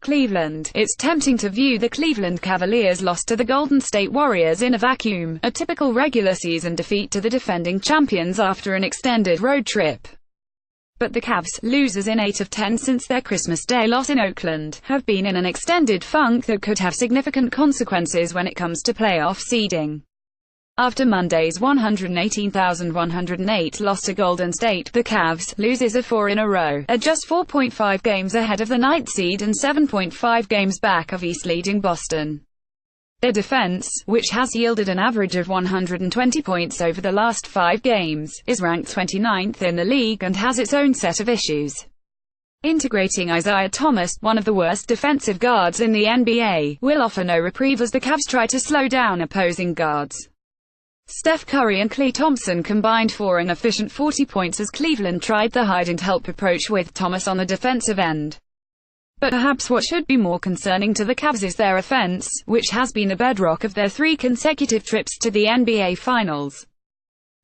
Cleveland. It's tempting to view the Cleveland Cavaliers' loss to the Golden State Warriors in a vacuum, a typical regular season defeat to the defending champions after an extended road trip. But the Cavs, losers in 8 of 10 since their Christmas Day loss in Oakland, have been in an extended funk that could have significant consequences when it comes to playoff seeding. After Monday's 118,108 loss to Golden State, the Cavs, losers of 4 in a row, are just 4.5 games ahead of the 9th seed and 7.5 games back of East-leading Boston. Their defense, which has yielded an average of 120 points over the last 5 games, is ranked 29th in the league and has its own set of issues. Integrating Isaiah Thomas, one of the worst defensive guards in the NBA, will offer no reprieve as the Cavs try to slow down opposing guards. Steph Curry and Klay Thompson combined for an efficient 40 points as Cleveland tried the hide-and-help approach with Thomas on the defensive end. But perhaps what should be more concerning to the Cavs is their offense, which has been the bedrock of their 3 consecutive trips to the NBA Finals.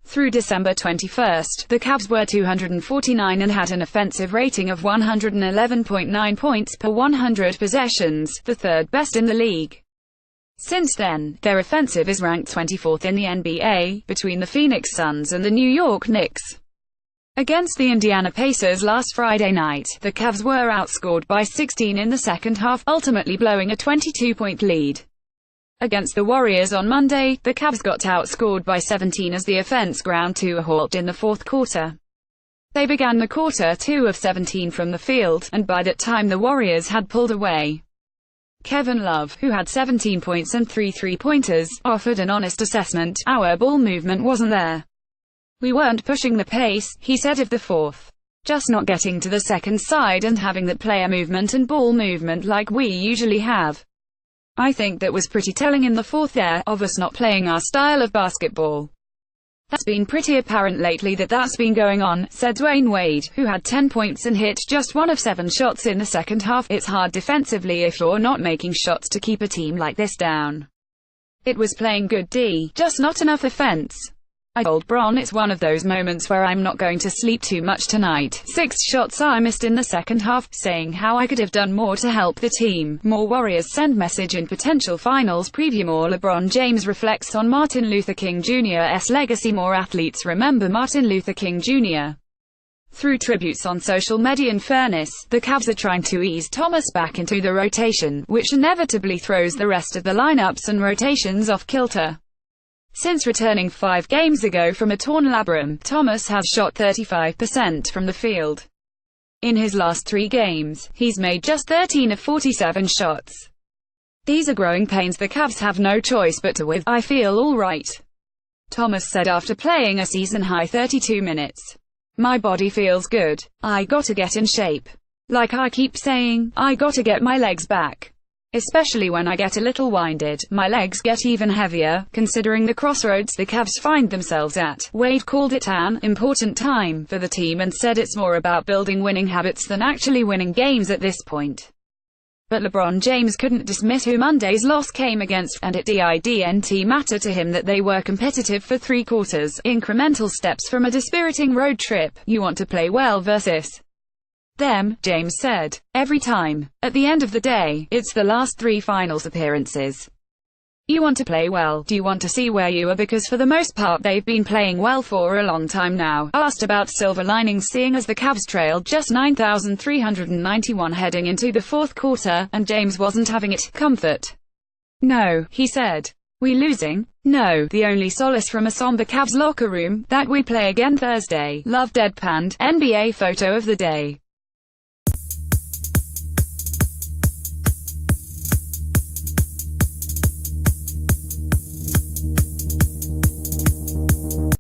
Through December 21, the Cavs were 249 and had an offensive rating of 111.9 points per 100 possessions, the 3rd best in the league. Since then, their offensive is ranked 24th in the NBA, between the Phoenix Suns and the New York Knicks. Against the Indiana Pacers last Friday night, the Cavs were outscored by 16 in the second half, ultimately blowing a 22-point lead. Against the Warriors on Monday, the Cavs got outscored by 17 as the offense ground to a halt in the fourth quarter. They began the quarter 2 of 17 from the field, and by that time the Warriors had pulled away. Kevin Love, who had 17 points and 3 three-pointers, offered an honest assessment: "Our ball movement wasn't there. We weren't pushing the pace," he said of the fourth. "Just not getting to the second side and having that player movement and ball movement like we usually have. I think that was pretty telling in the fourth there, of us not playing our style of basketball. That's been pretty apparent lately that's been going on," said Dwayne Wade, who had 10 points and hit just 1 of 7 shots in the second half. "It's hard defensively if you're not making shots to keep a team like this down. It was playing good D, just not enough offense. I told Bron it's one of those moments where I'm not going to sleep too much tonight. 6 shots I missed in the second half, saying how I could have done more to help the team." More Warriors send message in potential finals preview. More LeBron James reflects on Martin Luther King Jr.'s legacy. More athletes remember Martin Luther King Jr. through tributes on social media. In fairness, the Cavs are trying to ease Thomas back into the rotation, which inevitably throws the rest of the lineups and rotations off kilter. Since returning 5 games ago from a torn labrum, Thomas has shot 35% from the field. In his last 3 games, he's made just 13 of 47 shots. "These are growing pains the Cavs have no choice but to with. I feel all right," Thomas said after playing a season-high 32 minutes. "My body feels good. I gotta get in shape. Like I keep saying, I gotta get my legs back. Especially when I get a little winded, my legs get even heavier." Considering the crossroads the Cavs find themselves at, Wade called it an important time for the team and said it's more about building winning habits than actually winning games at this point. But LeBron James couldn't dismiss who Monday's loss came against, and it didn't matter to him that they were competitive for 3 quarters, incremental steps from a dispiriting road trip. "You want to play well versus them," James said. "Every time. At the end of the day, it's the last 3 finals appearances. You want to play well. Do you want to see where you are? Because for the most part they've been playing well for a long time now." Asked about silver linings seeing as the Cavs trailed just 9,391 heading into the fourth quarter, and James wasn't having it. "Comfort? No," he said. "We losing? No. The only solace from a somber Cavs locker room, that we play again Thursday." Love deadpanned, NBA photo of the day.